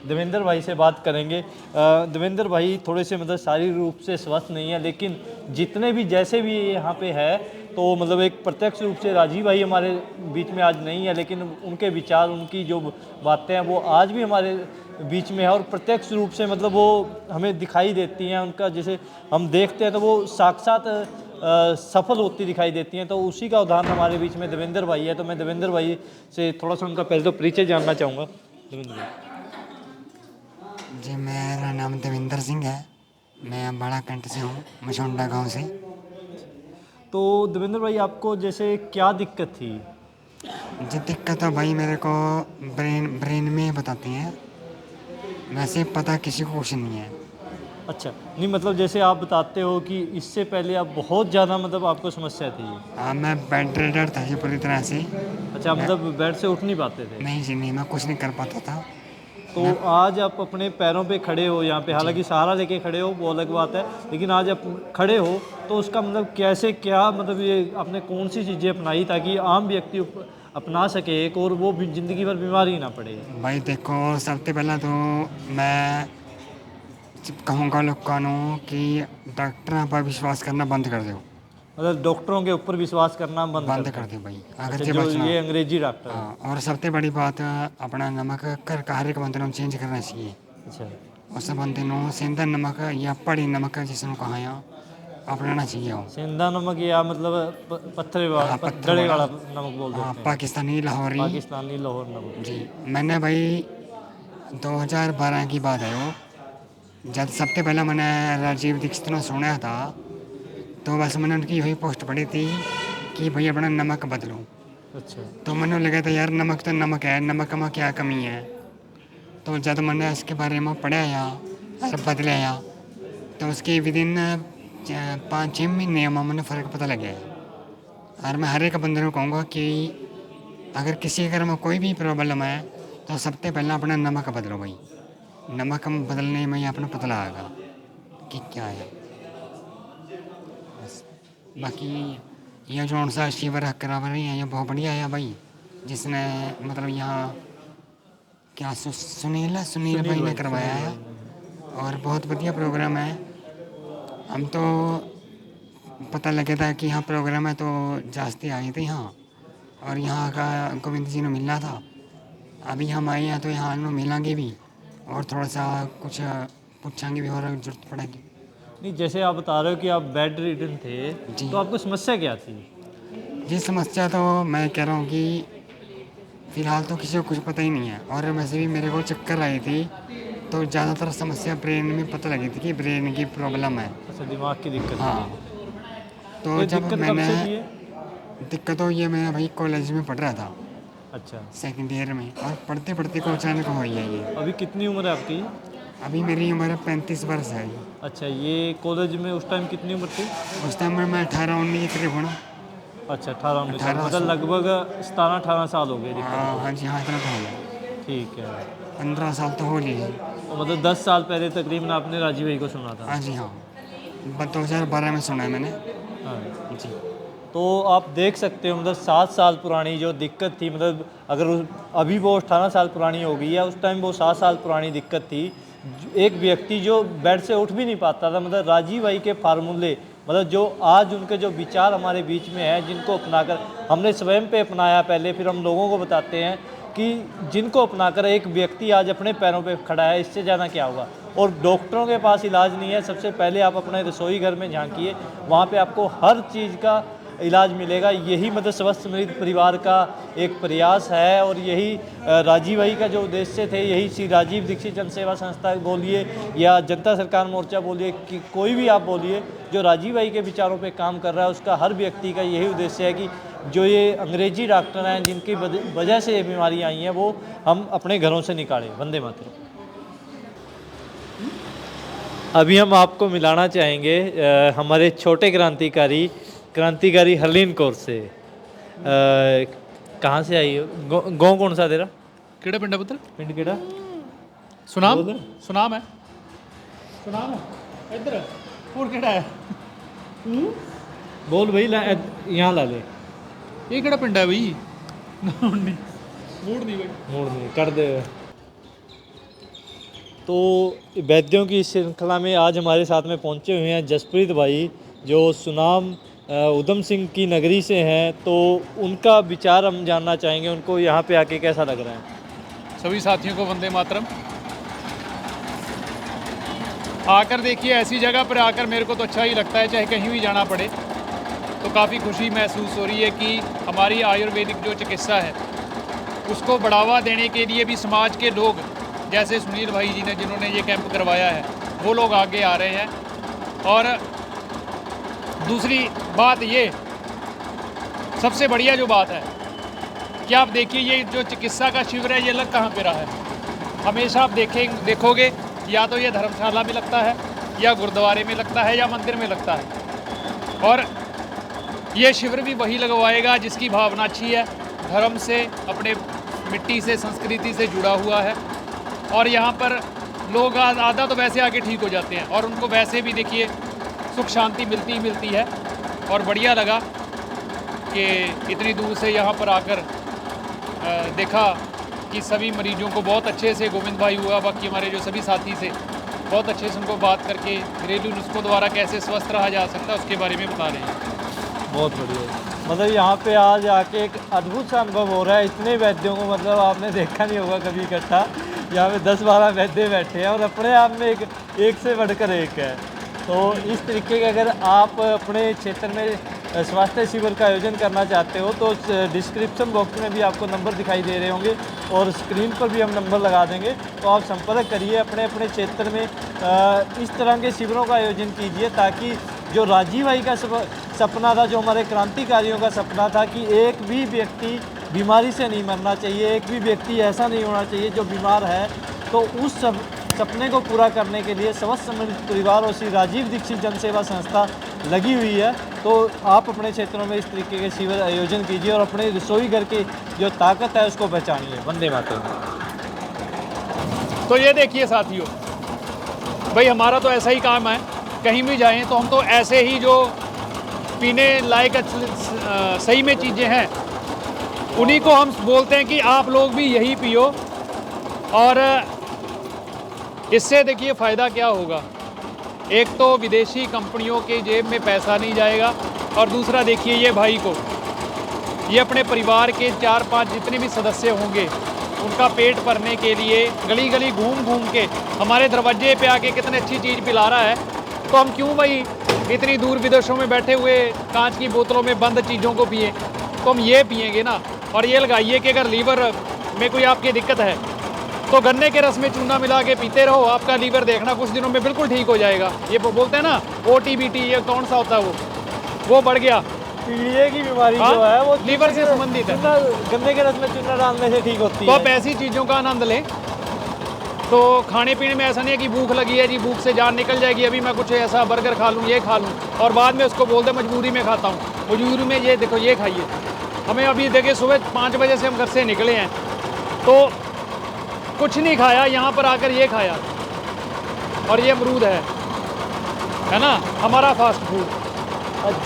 Speaker 5: देवेंद्र भाई से बात करेंगे। देवेंद्र भाई थोड़े से मतलब शारीरिक रूप से स्वस्थ नहीं है, लेकिन जितने भी जैसे भी यहाँ पे है, तो मतलब एक प्रत्यक्ष रूप से राजीव भाई हमारे बीच में आज नहीं है, लेकिन उनके विचार, उनकी जो बातें हैं वो आज भी हमारे बीच में है, और प्रत्यक्ष रूप से मतलब वो हमें दिखाई देती हैं। उनका जैसे हम देखते हैं तो वो साक्षात सफल होती दिखाई देती हैं। तो उसी का उदाहरण हमारे बीच में देवेंद्र भाई है। तो मैं देवेंद्र भाई से थोड़ा सा उनका पहले तो परिचय जानना चाहूँगा। देवेंद्र भाई
Speaker 13: जी, मेरा नाम देवेंद्र सिंह है, मैं अम्बाड़ा कैंट से हूँ, मछौंडा गांव से।
Speaker 5: तो देवेंद्र भाई आपको जैसे क्या दिक्कत थी?
Speaker 13: जी, दिक्कत तो भाई मेरे को ब्रेन में बताते हैं, वैसे पता किसी को कुछ नहीं है।
Speaker 5: अच्छा, नहीं मतलब जैसे आप बताते हो कि इससे पहले आप बहुत ज़्यादा मतलब आपको समस्या थी।
Speaker 13: हाँ, मैं बेड रेडर था जी पूरी तरह से।
Speaker 5: अच्छा, मतलब बेड से उठ नहीं पाते थे?
Speaker 13: नहीं जी नहीं, मैं कुछ नहीं कर पाता था।
Speaker 5: तो आज आप अपने पैरों पे खड़े हो यहाँ पे, हालांकि सहारा लेके खड़े हो वो अलग बात है, लेकिन आज आप खड़े हो तो उसका मतलब कैसे, क्या मतलब ये आपने कौन सी चीज़ें अपनाई ताकि आम व्यक्ति अपना सके एक, और वो भी ज़िंदगी भर बीमार ही ना पड़े?
Speaker 13: भाई देखो, सबसे पहला तो मैं कहूँगा लोगों कि डॉक्टर पर विश्वास करना बंद कर दो।
Speaker 5: मतलब डॉक्टरों के ऊपर विश्वास करना बंद
Speaker 13: कर दो भाई, अगर
Speaker 5: अच्छा,
Speaker 13: जे
Speaker 5: जो
Speaker 13: बचना।
Speaker 5: ये अंग्रेजी डॉक्टर।
Speaker 13: हाँ, और सबसे बड़ी बात अपना नमक हर एक बंदे चेंज करना चाहिए।
Speaker 5: अच्छा,
Speaker 13: उस बंदे सेंधा नमक या पड़ी नमक जिसने कहा या अपनाना चाहिए हो।
Speaker 5: सेंधा नमक या मतलब पत्थर वाला, गले वाला नमक बोल देते हैं।
Speaker 13: पाकिस्तानी लाहौरी।
Speaker 5: पाकिस्तानी लाहौर नमक
Speaker 13: जी। मैंने भाई 2012 की बात है वो, जब सबसे पहला मैंने राजीव दीक्षित ने सुना था, तो बस मैंने उनकी वही पोस्ट पढ़ी थी कि भाई अपना नमक बदलो।
Speaker 5: अच्छा,
Speaker 13: तो मैंने लगा था यार नमक तो नमक है, नमक में क्या कमी है। तो जब मैंने इसके बारे में पढ़ाया और बदलाया, तो उसके विदिन 5-6 महीने में मैंने फ़र्क पता लग गया। और मैं हर एक बंदे को कहूँगा कि अगर किसी घर में कोई भी प्रॉब्लम है तो सबसे पहले अपना नमक बदलो भाई। नमक बदलने में ही अपना पता लगेगा कि क्या है। बाकी ये जो सा शिविर करा रही है ये बहुत बढ़िया है भाई, जिसने मतलब यहाँ क्या सुनील भाई ने करवाया है, और बहुत बढ़िया प्रोग्राम है। हम तो पता लगे था कि यहाँ प्रोग्राम है तो जास्ती आए थे यहाँ, और यहाँ का गोविंद जी ने मिलना था। अभी हम आए हैं तो यहाँ मिलेंगे भी, और थोड़ा सा कुछ पूछेंगे भी, और जरूरत पड़ेगी।
Speaker 5: नहीं जैसे आप बता रहे हो कि आप बेड रिडन थे, तो आपको समस्या क्या थी?
Speaker 13: जी, समस्या तो मैं कह रहा हूँ कि फ़िलहाल तो किसी को कुछ पता ही नहीं है, और वैसे भी मेरे को चक्कर आई थी, तो ज़्यादातर समस्या ब्रेन में पता लगी थी कि ब्रेन की प्रॉब्लम है।
Speaker 5: अच्छा, दिमाग की दिक्कत।
Speaker 13: हाँ, तो जब मैंने दिक्कत हो ये, मैं भाई कॉलेज में पढ़ रहा था।
Speaker 5: अच्छा,
Speaker 13: सेकेंड ईयर में, और पढ़ते पढ़ते को अचानक हो है ये।
Speaker 5: अभी कितनी उम्र है आपकी?
Speaker 13: अभी मेरी उम्र 35 वर्ष है।
Speaker 5: अच्छा, ये कॉलेज में उस टाइम कितनी उम्र थी?
Speaker 13: उस टाइम में मैं 18-19 करीब हूँ।
Speaker 5: अच्छा, 18-19 साल, मतलब लगभग 17-18 साल हो गए।
Speaker 13: हाँ जी, हाँ, इतना तो हो गया।
Speaker 5: ठीक है,
Speaker 13: 15 साल तो हो लिए।
Speaker 5: तो मतलब 10 साल पहले तकरीबन आपने राजीव भाई को सुना था?
Speaker 13: हाँ जी, हाँ, 2012 में सुना है मैंने।
Speaker 5: हाँ
Speaker 13: जी।
Speaker 5: तो आप देख सकते हो मतलब 7 साल पुरानी जो दिक्कत थी, मतलब अगर अभी वो 18 साल पुरानी हो गई है, उस टाइम वो 7 साल पुरानी दिक्कत थी। एक व्यक्ति जो बेड से उठ भी नहीं पाता था, मतलब राजीव भाई के फार्मूले, मतलब जो आज उनके जो विचार हमारे बीच में हैं, जिनको अपनाकर हमने स्वयं पे अपनाया पहले, फिर हम लोगों को बताते हैं कि जिनको अपनाकर एक व्यक्ति आज अपने पैरों पे खड़ा है, इससे ज़्यादा क्या होगा। और डॉक्टरों के पास इलाज नहीं है, सबसे पहले आप अपने रसोई घर में झांकिए, वहाँ पे आपको हर चीज़ का इलाज मिलेगा। यही मतलब स्वस्थ समृद्ध परिवार का एक प्रयास है और यही राजीव भाई का जो उद्देश्य थे, यही श्री राजीव दीक्षित जन सेवा संस्था बोलिए या जनता सरकार मोर्चा बोलिए कि कोई भी आप बोलिए, जो राजीव भाई के विचारों पे काम कर रहा है उसका हर व्यक्ति का यही उद्देश्य है कि जो ये अंग्रेजी डॉक्टर हैं जिनकी वजह से ये बीमारियाँ आई हैं वो हम अपने घरों से निकालें। वंदे मातरम। अभी हम आपको मिलाना चाहेंगे हमारे छोटे क्रांतिकारी हरलीन कौर से। कहाँ से आई हो? गाँव कौन सा तेरा?
Speaker 2: ਕਿਹੜਾ ਪਿੰਡ ਹੈ ਪੁੱਤਰ?
Speaker 5: पिंड केड़ा?
Speaker 2: ਸੁਨਾਮ
Speaker 5: बोल।
Speaker 2: ਸੁਨਾਮ ਹੈ ਸੁਨਾਮ ਹੈ ਇੱਧਰ ਹੋਰ ਕਿਹੜਾ ਹੈ?
Speaker 5: बोल भाई यहाँ ला ले।
Speaker 2: ਇਹ ਕਿਹੜਾ ਪਿੰਡ ਹੈ ਬਈ? ਮੂਡ ਨਹੀਂ ਬਈ।
Speaker 5: मोड़ नहीं कर दे। तो वैद्यों की इस श्रृंखला में आज हमारे साथ में पहुंचे हुए हैं जसप्रीत भाई, जो सुनाम उधम सिंह की नगरी से हैं। तो उनका विचार हम जानना चाहेंगे, उनको यहाँ पे आके कैसा लग रहा है।
Speaker 2: सभी साथियों को वंदे मातरम। आकर देखिए, ऐसी जगह पर आकर मेरे को तो अच्छा ही लगता है, चाहे कहीं भी जाना पड़े तो काफ़ी खुशी महसूस हो रही है कि हमारी आयुर्वेदिक जो चिकित्सा है उसको बढ़ावा देने के लिए भी समाज के लोग, जैसे सुनील भाई जी ने जिन्होंने ये कैंप करवाया है, वो लोग आगे आ रहे हैं। और दूसरी बात ये सबसे बढ़िया जो बात है कि आप देखिए ये जो चिकित्सा का शिविर है ये लग कहाँ पे रहा है। हमेशा आप देखोगे या तो ये धर्मशाला में लगता है या गुरुद्वारे में लगता है या मंदिर में लगता है। और ये शिविर भी वही लगवाएगा जिसकी भावना अच्छी है, धर्म से, अपने मिट्टी से, संस्कृति से जुड़ा हुआ है। और यहाँ पर लोग आधा तो वैसे आके ठीक हो जाते हैं और उनको वैसे भी देखिए सुख शांति मिलती है। और बढ़िया लगा कि इतनी दूर से यहाँ पर आकर देखा कि सभी मरीजों को बहुत अच्छे से, गोविंद भाई हुआ, बाकी हमारे जो सभी साथी से बहुत अच्छे से उनको बात करके घरेलू नुस्खों द्वारा कैसे स्वस्थ रहा जा सकता है उसके बारे में बता रहे हैं।
Speaker 5: बहुत बढ़िया। मतलब यहाँ पे आज आके एक अद्भुत सा अनुभव हो रहा है। इतने वैद्यों को मतलब आपने देखा नहीं होगा कभी इकट्ठा। यहाँ पे 10-12 वैद्य बैठे हैं और अपने आप में एक से बढ़कर एक है। तो इस तरीके के अगर आप अपने क्षेत्र में स्वास्थ्य शिविर का आयोजन करना चाहते हो तो डिस्क्रिप्शन बॉक्स में भी आपको नंबर दिखाई दे रहे होंगे और स्क्रीन पर भी हम नंबर लगा देंगे। तो आप संपर्क करिए, अपने अपने क्षेत्र में इस तरह के शिविरों का आयोजन कीजिए ताकि जो राजीव भाई का सपना था, जो हमारे क्रांतिकारियों का सपना था कि एक भी व्यक्ति बीमारी से नहीं मरना चाहिए, एक भी व्यक्ति ऐसा नहीं होना चाहिए जो बीमार है, तो उस सपने को पूरा करने के लिए स्वस्थ समृद्ध परिवार और श्री राजीव दीक्षित जन सेवा संस्था लगी हुई है। तो आप अपने क्षेत्रों में इस तरीके के शिविर आयोजन कीजिए और अपने रसोई घर की जो ताकत है उसको पहचानिए। वंदे मातरम।
Speaker 2: तो ये देखिए साथियों, भाई हमारा तो ऐसा ही काम है, कहीं भी जाएं तो हम तो ऐसे ही जो पीने लायक सही में चीज़ें हैं उन्हीं को हम बोलते हैं कि आप लोग भी यही पियो। और इससे देखिए फ़ायदा क्या होगा, एक तो विदेशी कंपनियों के जेब में पैसा नहीं जाएगा और दूसरा देखिए ये भाई को, ये अपने परिवार के 4-5 जितने भी सदस्य होंगे उनका पेट भरने के लिए गली गली घूम घूम के हमारे दरवाजे पे आके कितनी अच्छी चीज़ पिला रहा है। तो हम क्यों भाई इतनी दूर विदेशों में बैठे हुए कांच की बोतलों में बंद चीज़ों को पिए, तो हम ये पिएंगे ना। और ये लगाइए कि अगर लीवर में कोई आपकी दिक्कत है तो गन्ने के रस में चूना मिला के पीते रहो, आपका लीवर देखना कुछ दिनों में बिल्कुल ठीक हो जाएगा। ये बोलते हैं ना OTBT, ये कौन सा होता है वो बढ़ गया।
Speaker 5: पीलिए की बीमारी जो है वो
Speaker 2: लीवर से संबंधित है,
Speaker 5: गन्ने के रस में चूना डालने से ठीक होती है।
Speaker 2: तो आप ऐसी चीज़ों का आनंद लें। तो खाने पीने में ऐसा नहीं है कि भूख लगी है जी, भूख से जान निकल जाएगी, अभी मैं कुछ ऐसा बर्गर खा लूँ, ये खा लूँ, और बाद में उसको बोल दे मजबूरी में खाता हूँ। मजबूरी में ये देखो ये खाइए। हमें अभी देखिए सुबह 5 बजे से हम घर से निकले हैं तो कुछ नहीं खाया, यहाँ पर आकर ये खाया और ये अमरूद है ना हमारा फास्ट फूड।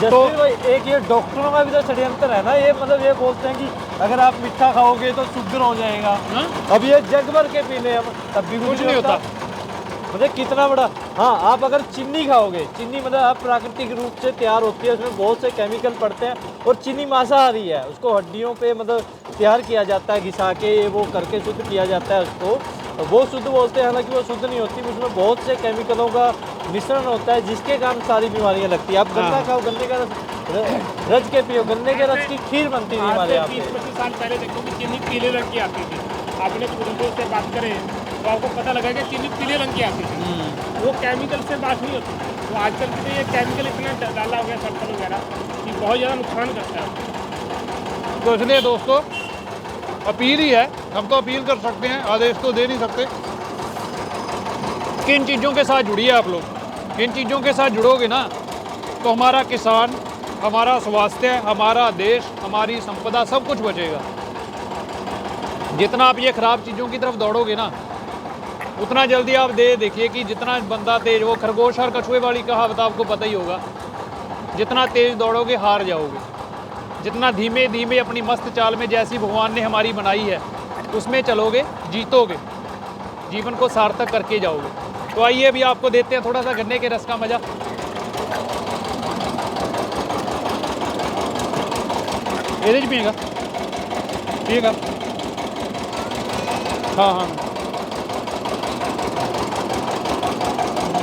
Speaker 5: तो एक ये डॉक्टरों का भी तो षड्यंत्र है ना, ये मतलब ये बोलते हैं कि अगर आप मीठा खाओगे तो शुगर हो जाएगा। अब ये जग भर के पीने तब भी कुछ नहीं होता। मतलब कितना बड़ा, हाँ आप अगर चीनी खाओगे, चीनी मतलब आप प्राकृतिक रूप से तैयार होती है, उसमें बहुत से केमिकल पड़ते हैं और चीनी मांसाहारी है, उसको हड्डियों पे मतलब तैयार किया जाता है, घिसा के वो करके शुद्ध किया जाता है उसको, वो शुद्ध बोलते हैं, हालांकि वो शुद्ध नहीं होती, उसमें बहुत से केमिकलों का मिश्रण होता है जिसके कारण सारी बीमारियां लगती है। आप गन्ना खाओ, गन्ने का रज के पियो, गन्ने के रस की खीर बनती थी हमारे यहाँ पे।
Speaker 8: 20-25 साल पहले देखो कि चीनी पीले रंग की आती थी। आपने बुजुर्गों से बात करें तो आपको पता लगा कि चीनी पीले रंग की आती थी। वो केमिकल से बात नहीं होती। तो आजकल के ये केमिकल इतना डाला हो गया सल्फर वगैरह कि बहुत ज़्यादा नुकसान करता है।
Speaker 2: तो इसलिए दोस्तों अपील ही है, हम तो अपील कर सकते हैं, आदेश तो दे नहीं सकते। किन चीज़ों के साथ जुड़िए आप लोग, किन चीज़ों के साथ जुड़ोगे ना तो हमारा किसान, हमारा स्वास्थ्य, हमारा देश, हमारी संपदा सब कुछ बचेगा। जितना आप ये ख़राब चीज़ों की तरफ दौड़ोगे ना उतना जल्दी आप देखिए कि जितना बंदा तेज, वो खरगोश और कछुए वाली कहावत आपको पता ही होगा, जितना तेज दौड़ोगे हार जाओगे, जितना धीमे धीमे अपनी मस्त चाल में जैसी भगवान ने हमारी बनाई है उसमें चलोगे जीतोगे, जीवन को सार्थक करके जाओगे। तो आइए अभी आपको देते हैं थोड़ा सा गन्ने के रस का मज़ा। ये पिएगा पिएगा, हाँ हाँ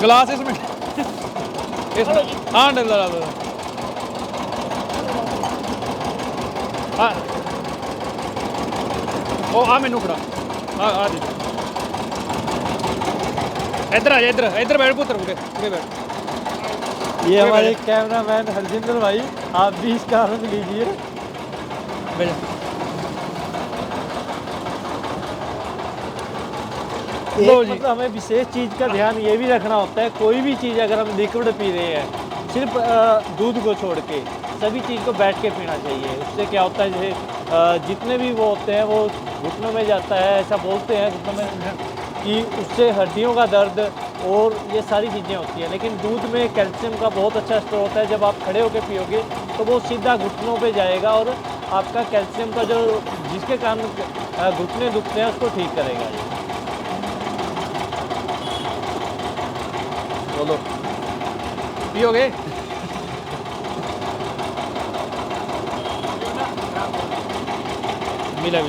Speaker 2: गिलास इसमें हाँ डल रहा हाँ ओ आ मैनू खड़ा आ दीजिए, इधर आ जा, इधर बैठ पुत्र, पूरे बैठ।
Speaker 5: ये हमारे कैमरामैन हरजिंदर भाई, आप भी इसका आनंद लीजिए। मतलब हमें विशेष चीज़ का ध्यान ये भी रखना होता है, कोई भी चीज़ अगर हम लिक्विड पी रहे हैं, सिर्फ दूध को छोड़ के सभी चीज़ को बैठ के पीना चाहिए। उससे क्या होता है, जैसे जितने भी वो होते हैं वो घुटनों में जाता है, ऐसा बोलते हैं घुटनों में कि उससे हड्डियों का दर्द और ये सारी चीज़ें होती हैं। लेकिन दूध में कैल्शियम का बहुत अच्छा स्टोर होता है, जब आप खड़े होकर पियोगे तो वो सीधा घुटनों पे जाएगा और आपका कैल्शियम का जो जिसके कारण घुटने दुखते हैं उसको ठीक करेगा। ये
Speaker 2: बोलो पियोगे? मिला